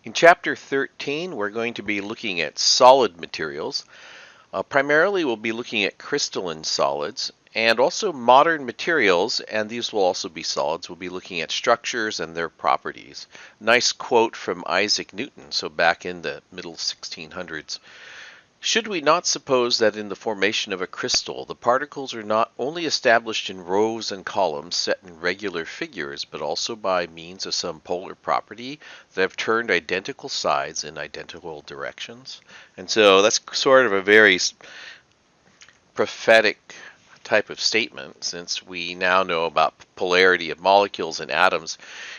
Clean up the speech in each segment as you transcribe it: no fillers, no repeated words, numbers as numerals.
In Chapter 13, we're going to be looking at solid materials. Primarily, we'll be looking at crystalline solids and also modern materials, and these will also be solids. We'll be looking at structures and their properties. Nice quote from Isaac Newton, so back in the middle 1600s. Should we not suppose that in the formation of a crystal, the particles are not only established in rows and columns set in regular figures, but also by means of some polar property that have turned identical sides in identical directions? And so that's sort of a very prophetic type of statement, since we now know about polarity of molecules and atoms.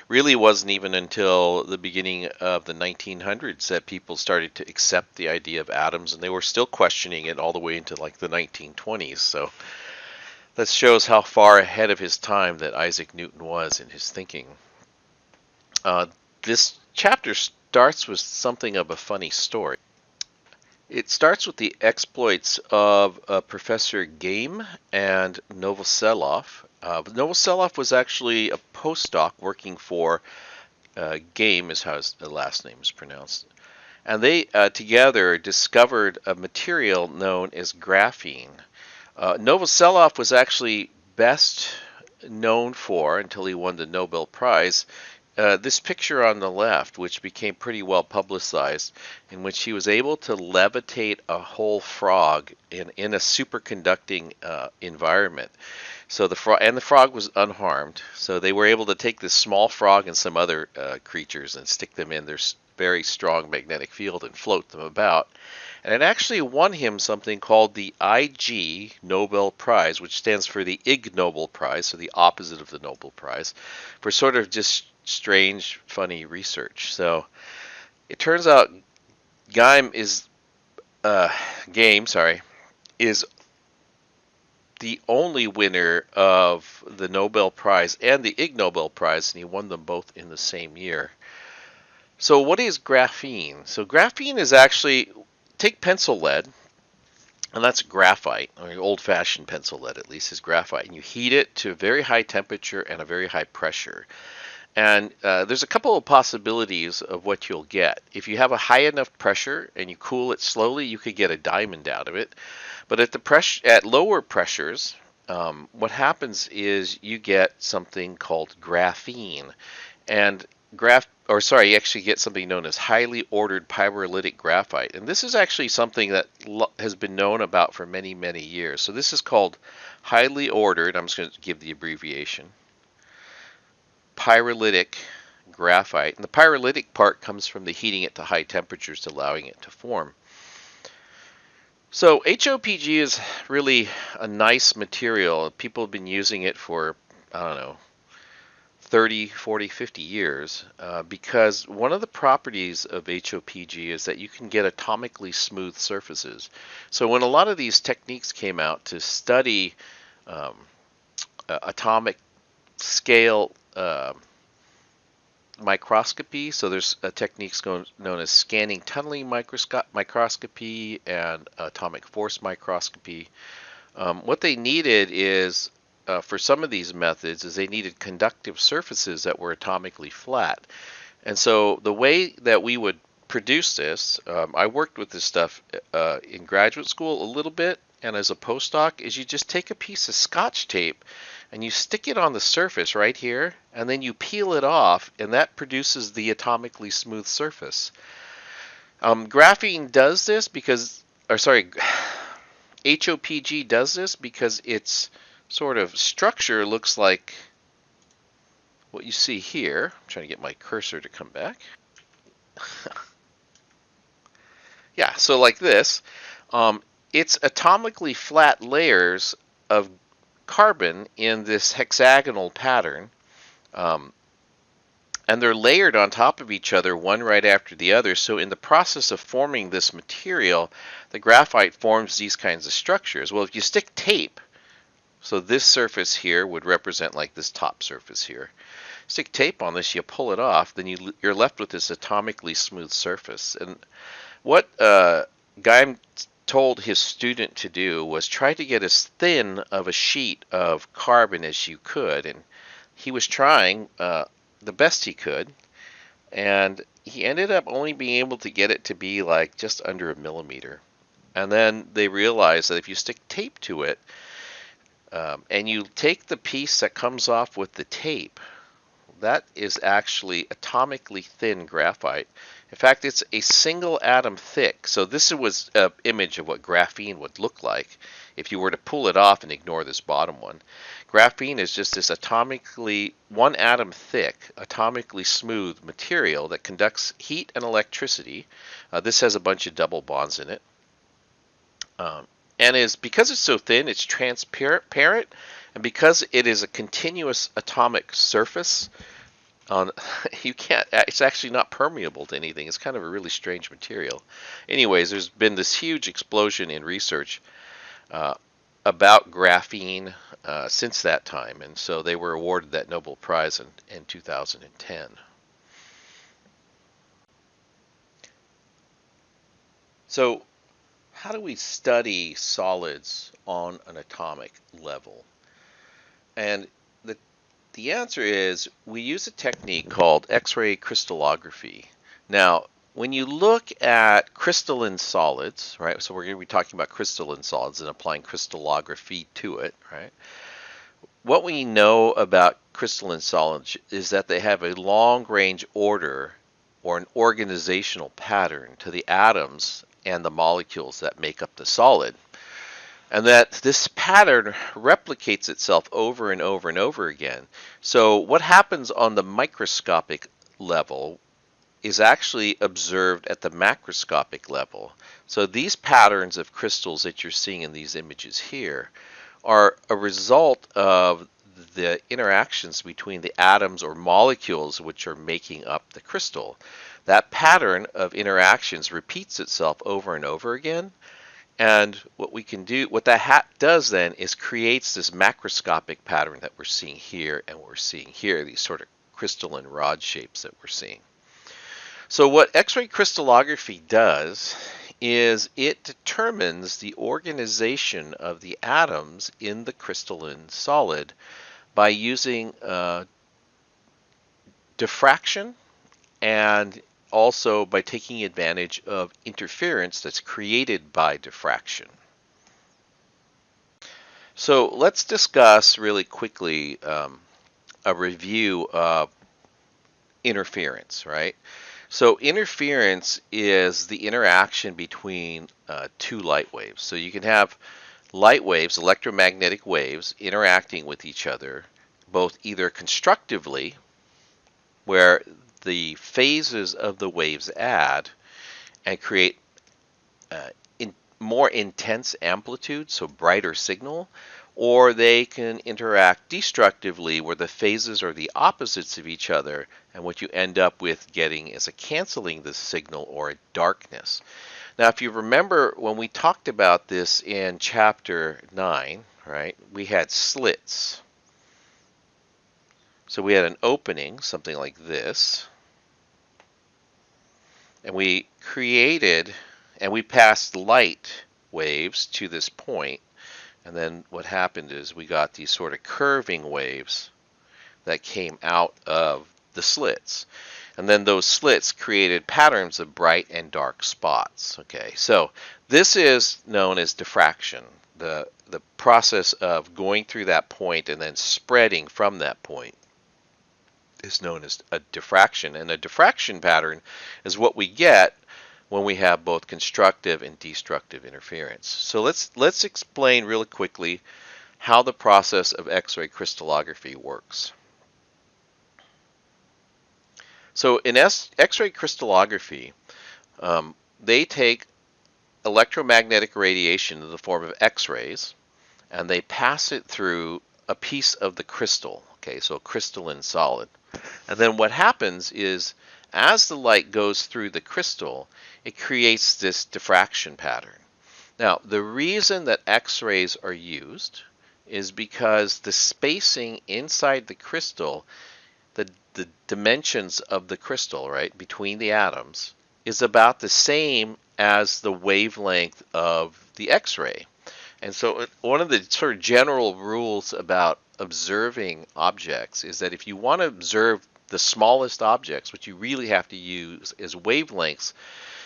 Really wasn't even until the beginning of the 1900s that people started to accept the idea of atoms, and they were still questioning it all the way into like the 1920s. So that shows how far ahead of his time that Isaac Newton was in his thinking. This chapter starts with something of a funny story. It starts with the exploits of Professor Game and Novoselov. Novoselov was actually a postdoc working for Game, is how his last name is pronounced. And they together discovered a material known as graphene. Novoselov was actually best known for, until he won the Nobel Prize, this picture on the left, which became pretty well publicized, in which he was able to levitate a whole frog in a superconducting environment. So the frog was unharmed. So they were able to take this small frog and some other creatures and stick them in their very strong magnetic field and float them about. And it actually won him something called the IG Nobel Prize, which stands for the Ig Nobel Prize, so the opposite of the Nobel Prize, for sort of just strange, funny research. So it turns out Game is the only winner of the Nobel Prize and the Ig Nobel Prize, and he won them both in the same year. So what is graphene? So graphene is actually, take pencil lead, and that's graphite, or old-fashioned pencil lead at least is graphite, and you heat it to a very high temperature and a very high pressure. And there's a couple of possibilities of what you'll get. If you have a high enough pressure and you cool it slowly, you could get a diamond out of it. But at lower pressures, what happens is you get something called graphene. And you actually get something known as highly ordered pyrolytic graphite. And this is actually something that has been known about for many, many years. So this is called highly ordered, I'm just going to give the abbreviation, pyrolytic graphite. And the pyrolytic part comes from the heating it to high temperatures, allowing it to form. So HOPG is really a nice material. People have been using it for, 30, 40, 50 years because one of the properties of HOPG is that you can get atomically smooth surfaces. So when a lot of these techniques came out to study atomic scale microscopy, so there's techniques known as scanning tunneling microscopy and atomic force microscopy. What they needed is, for some of these methods, is they needed conductive surfaces that were atomically flat. And so the way that we would produce this, I worked with this stuff in graduate school a little bit, and as a postdoc, is you just take a piece of Scotch tape and you stick it on the surface right here, and then you peel it off, and that produces the atomically smooth surface. HOPG does this because its sort of structure looks like what you see here. I'm trying to get my cursor to come back. Yeah, so like this. It's atomically flat layers of carbon in this hexagonal pattern, and they're layered on top of each other, one right after the other. So in the process of forming this material, the graphite forms these kinds of structures. Well, if you stick tape, so this surface here would represent like this top surface here. Stick tape on this, you pull it off, then you're left with this atomically smooth surface. And what Guy told his student to do was try to get as thin of a sheet of carbon as you could, and he was trying the best he could, and he ended up only being able to get it to be like just under a millimeter. And then they realized that if you stick tape to it, and you take the piece that comes off with the tape, that is actually atomically thin graphite. In fact, it's a single atom thick. So this was an image of what graphene would look like if you were to pull it off and ignore this bottom one. Graphene is just this atomically, one atom thick, atomically smooth material that conducts heat and electricity. This has a bunch of double bonds in it. And is because it's so thin, it's transparent, and because it is a continuous atomic surface, on you can't. It's actually not permeable to anything. It's kind of a really strange material. Anyways, there's been this huge explosion in research about graphene since that time, and so they were awarded that Nobel Prize in 2010. So, how do we study solids on an atomic level? And the answer is we use a technique called X-ray crystallography. Now, when you look at crystalline solids, right? So we're going to be talking about crystalline solids and applying crystallography to it, right? What we know about crystalline solids is that they have a long-range order or an organizational pattern to the atoms and the molecules that make up the solid. And that this pattern replicates itself over and over and over again. So what happens on the microscopic level is actually observed at the macroscopic level. So these patterns of crystals that you're seeing in these images here are a result of the interactions between the atoms or molecules which are making up the crystal. That pattern of interactions repeats itself over and over again. And what we can do, what that hat does then is creates this macroscopic pattern that we're seeing here and what we're seeing here, these sort of crystalline rod shapes that we're seeing. So what X-ray crystallography does is it determines the organization of the atoms in the crystalline solid by using diffraction and also by taking advantage of interference that's created by diffraction. So let's discuss really quickly a review of interference, right? So interference is the interaction between two light waves. So you can have light waves, electromagnetic waves, interacting with each other, both either constructively, where the phases of the waves add and create more intense amplitude, so brighter signal, or they can interact destructively where the phases are the opposites of each other, and what you end up with getting is a canceling the signal or a darkness. Now, if you remember when we talked about this in chapter 9, right, we had slits. So we had an opening, something like this, and we created, and we passed light waves to this point, and then what happened is we got these sort of curving waves that came out of the slits. And then those slits created patterns of bright and dark spots. Okay, so this is known as diffraction, the process of going through that point and then spreading from that point is known as a diffraction. And a diffraction pattern is what we get when we have both constructive and destructive interference. So let's explain really quickly how the process of X-ray crystallography works. So in X-ray crystallography, they take electromagnetic radiation in the form of X-rays, and they pass it through a piece of the crystal, okay, so a crystalline solid. And then what happens is, as the light goes through the crystal, it creates this diffraction pattern. Now, the reason that X-rays are used is because the spacing inside the crystal, the dimensions of the crystal, right, between the atoms, is about the same as the wavelength of the X-ray. And so one of the sort of general rules about observing objects is that if you want to observe the smallest objects, what you really have to use is wavelengths,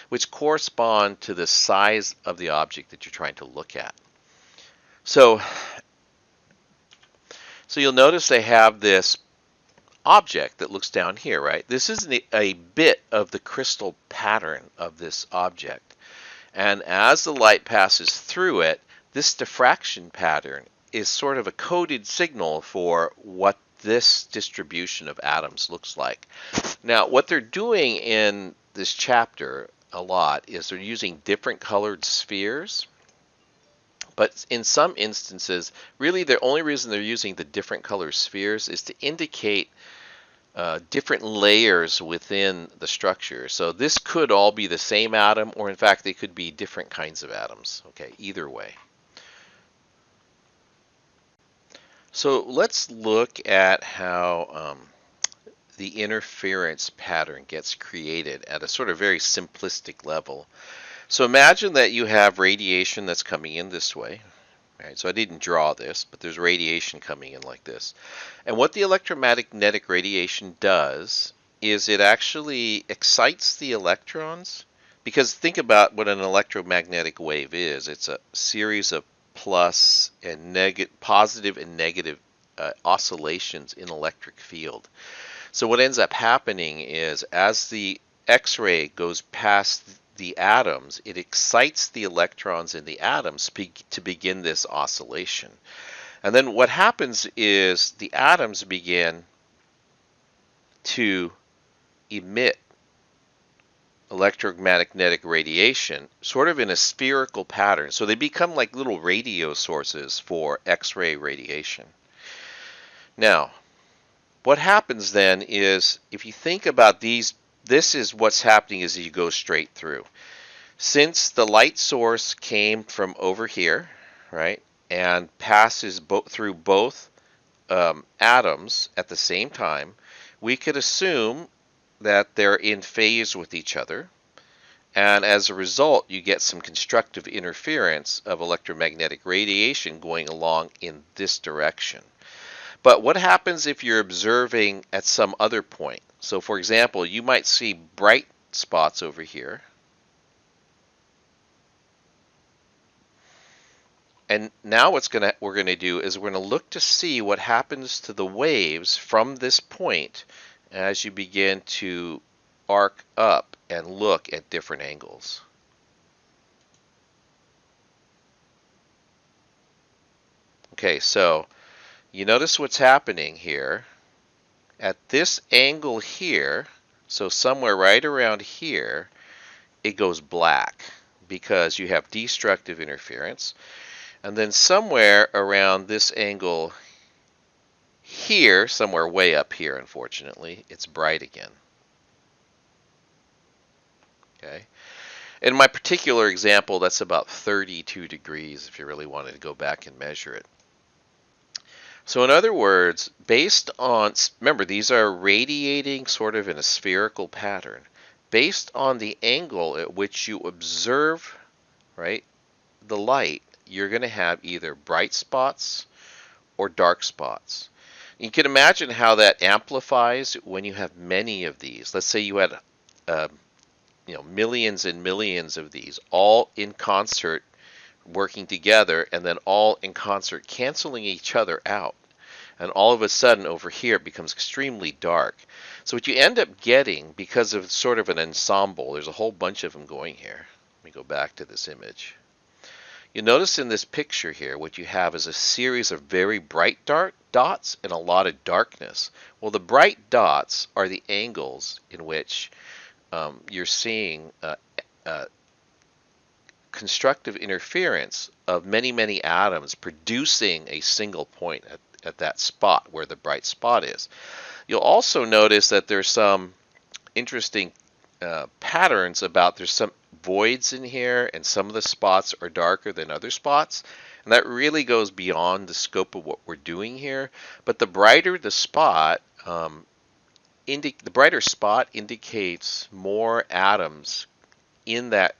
which correspond to the size of the object that you're trying to look at. So you'll notice they have this object that looks down here, right? This is a bit of the crystal pattern of this object. And as the light passes through it, this diffraction pattern is sort of a coded signal for what this distribution of atoms looks like. Now, what they're doing in this chapter a lot is they're using different colored spheres. But in some instances, really the only reason they're using the different color spheres is to indicate different layers within the structure. So this could all be the same atom, or in fact they could be different kinds of atoms. Okay, either way. So let's look at how the interference pattern gets created at a sort of very simplistic level. So imagine that you have radiation that's coming in this way. Right, so I didn't draw this, but there's radiation coming in like this. And what the electromagnetic radiation does is it actually excites the electrons. Because think about what an electromagnetic wave is. It's a series of positive and negative oscillations in electric field. So what ends up happening is as the X-ray goes past the atoms, it excites the electrons in the atoms to begin this oscillation. And then what happens is the atoms begin to emit electromagnetic radiation sort of in a spherical pattern. So they become like little radio sources for X-ray radiation. Now, what happens then is if you think about these, this is what's happening as you go straight through. Since the light source came from over here, right, and passes through both atoms at the same time, we could assume that they're in phase with each other. And as a result, you get some constructive interference of electromagnetic radiation going along in this direction. But what happens if you're observing at some other point? So for example, you might see bright spots over here. And now what we're going to do is we're going to look to see what happens to the waves from this point as you begin to arc up and look at different angles. Okay, so you notice what's happening here. At this angle here, so somewhere right around here, it goes black because you have destructive interference. And then somewhere around this angle here, somewhere way up here, unfortunately, it's bright again. Okay. In my particular example, that's about 32 degrees if you really wanted to go back and measure it. So in other words, based on, remember, these are radiating sort of in a spherical pattern. Based on the angle at which you observe, right, the light, you're going to have either bright spots or dark spots. You can imagine how that amplifies when you have many of these. Let's say you had millions and millions of these all in concert working together, and then all in concert canceling each other out. And all of a sudden over here it becomes extremely dark. So what you end up getting, because of sort of an ensemble, there's a whole bunch of them going here. Let me go back to this image. You notice in this picture here, what you have is a series of very bright dark dots and a lot of darkness. Well, the bright dots are the angles in which you're seeing constructive interference of many, many atoms producing a single point at that spot where the bright spot is. You'll also notice that there's some interesting patterns about there's some voids in here, and some of the spots are darker than other spots, and that really goes beyond the scope of what we're doing here. But the brighter the spot, the brighter spot indicates more atoms in that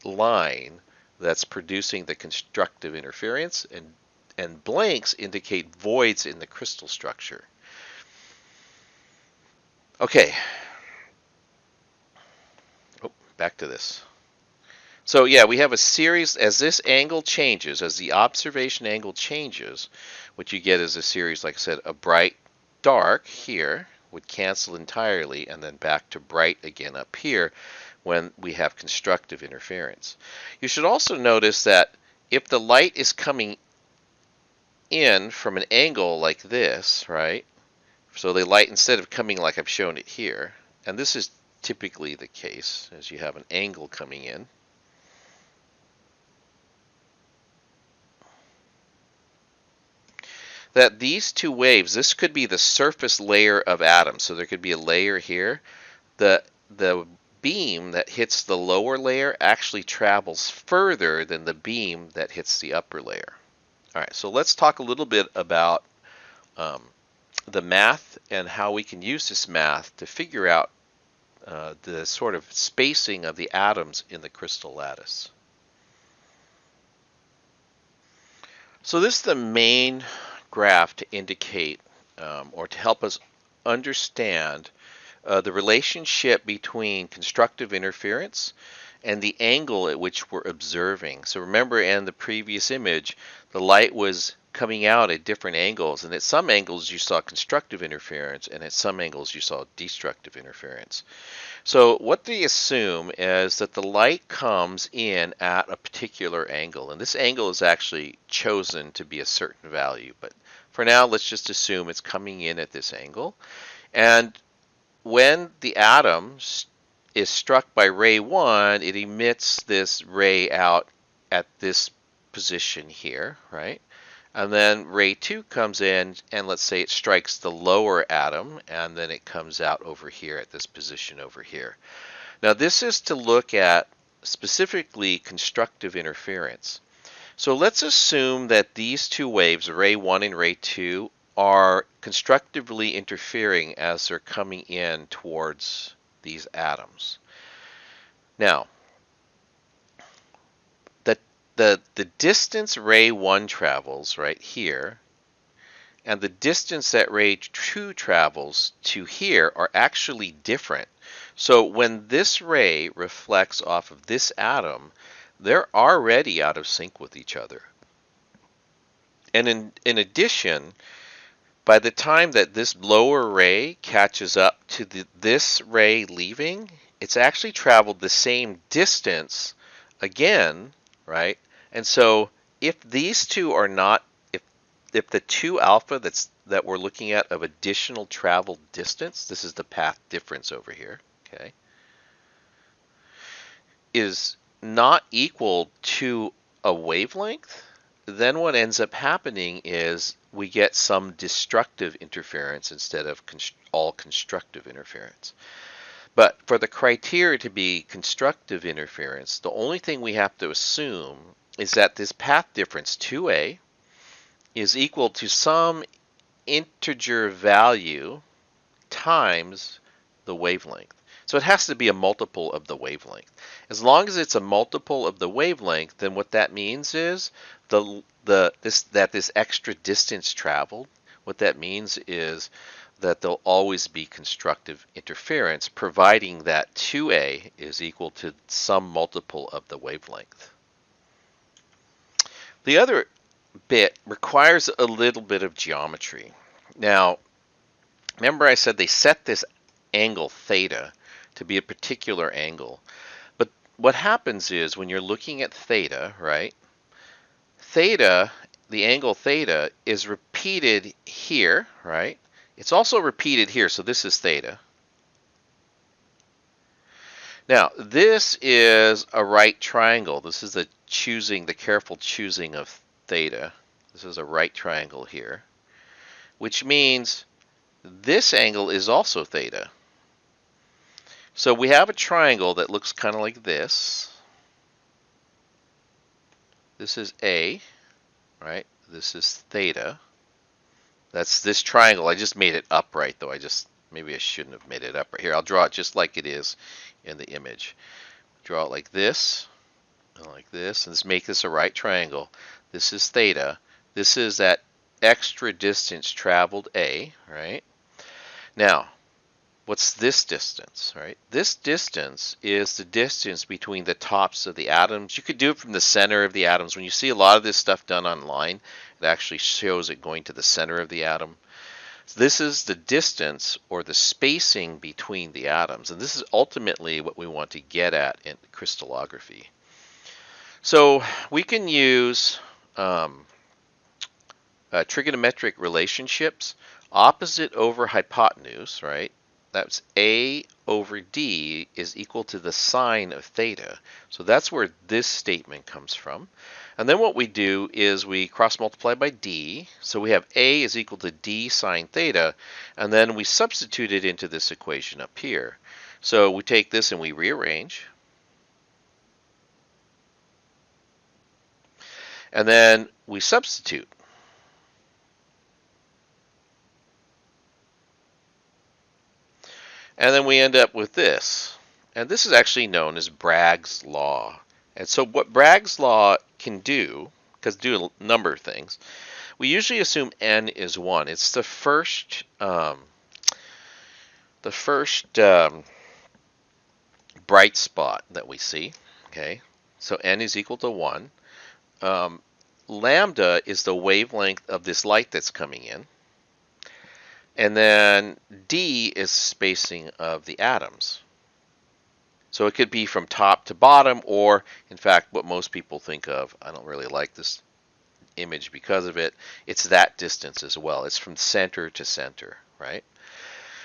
line that's producing the constructive interference, and blanks indicate voids in the crystal structure. Okay, oh, back to this. So yeah, we have a series, as this angle changes, as the observation angle changes, what you get is a series, like I said, a bright, dark here would cancel entirely, and then back to bright again up here when we have constructive interference. You should also notice that if the light is coming in from an angle like this, right? So the light, instead of coming like I've shown it here, and this is typically the case, as you have an angle coming in, that these two waves, this could be the surface layer of atoms. So there could be a layer here. The beam that hits the lower layer actually travels further than the beam that hits the upper layer. All right, so let's talk a little bit about um, the math and how we can use this math to figure out the sort of spacing of the atoms in the crystal lattice. So this is the main graph to indicate or to help us understand the relationship between constructive interference and the angle at which we're observing. So remember, in the previous image, the light was coming out at different angles, and at some angles you saw constructive interference, and at some angles you saw destructive interference. So what they assume is that the light comes in at a particular angle, and this angle is actually chosen to be a certain value, but for now let's just assume it's coming in at this angle. And when the atom is struck by ray 1, it emits this ray out at this position here, right? And then ray 2 comes in, and let's say it strikes the lower atom, and then it comes out over here at this position over here. Now this is to look at specifically constructive interference. So let's assume that these two waves, ray 1 and ray 2, are constructively interfering as they're coming in towards these atoms. Now, the distance ray 1 travels right here and the distance that ray 2 travels to here are actually different. So when this ray reflects off of this atom, they're already out of sync with each other. And in addition, by the time that this lower ray catches up to this ray leaving, it's actually traveled the same distance again, right? And so if these two are not, if the 2 alpha that we're looking at of additional traveled distance, this is the path difference over here, okay, is not equal to a wavelength, then what ends up happening is we get some destructive interference instead of all constructive interference. But for the criteria to be constructive interference, the only thing we have to assume is that this path difference, 2a, is equal to some integer value times the wavelength. So it has to be a multiple of the wavelength. As long as it's a multiple of the wavelength, then what that means is this extra distance traveled, what that means is that there'll always be constructive interference, providing that 2a is equal to some multiple of the wavelength. The other bit requires a little bit of geometry. Now, remember I said they set this angle theta to be a particular angle. But what happens is when you're looking at theta, right? Theta, the angle theta, is repeated here, right? It's also repeated here, so this is theta. Now, this is a right triangle. This is the careful choosing of theta. This is a right triangle here, which means this angle is also theta. So we have a triangle that looks kind of like this. This is A, right? This is theta. That's this triangle. I just made it upright, though. Maybe I shouldn't have made it upright. Here, I'll draw it just like it is in the image. Draw it like this, and like this, and let's make this a right triangle. This is theta. This is that extra distance traveled A, right? Now, What's this distance, right? This distance is the distance between the tops of the atoms. You could do it from the center of the atoms. When you see a lot of this stuff done online, it actually shows it going to the center of the atom. So this is the distance or the spacing between the atoms. And this is ultimately what we want to get at in crystallography. So we can use trigonometric relationships. Opposite over hypotenuse, right? That's A over D is equal to the sine of theta. So that's where this statement comes from. And then what we do is we cross multiply by D. So we have A is equal to D sine theta. And then we substitute it into this equation up here. So we take this and we rearrange. And then we substitute. And then we end up with this. And this is actually known as Bragg's law. And so what Bragg's law can do, because do a number of things, we usually assume n is 1. It's the first bright spot that we see. Okay, so n is equal to 1. Lambda is the wavelength of this light that's coming in. And then D is spacing of the atoms. So it could be from top to bottom, or in fact, what most people think of, I don't really like this image because of it, it's that distance as well. It's from center to center, right?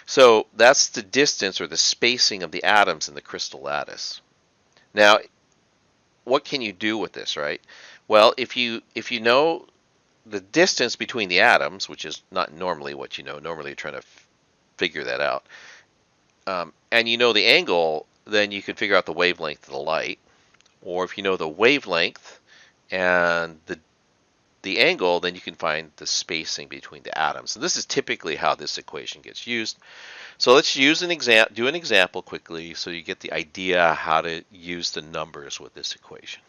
So that's the distance or the spacing of the atoms in the crystal lattice. Now, what can you do with this, right? Well, if you know the distance between the atoms, which is not normally what you know, normally you're trying to figure that out, and you know the angle, then you can figure out the wavelength of the light. Or if you know the wavelength and the angle, then you can find the spacing between the atoms. So this is typically how this equation gets used. So let's use do an example quickly so you get the idea how to use the numbers with this equation.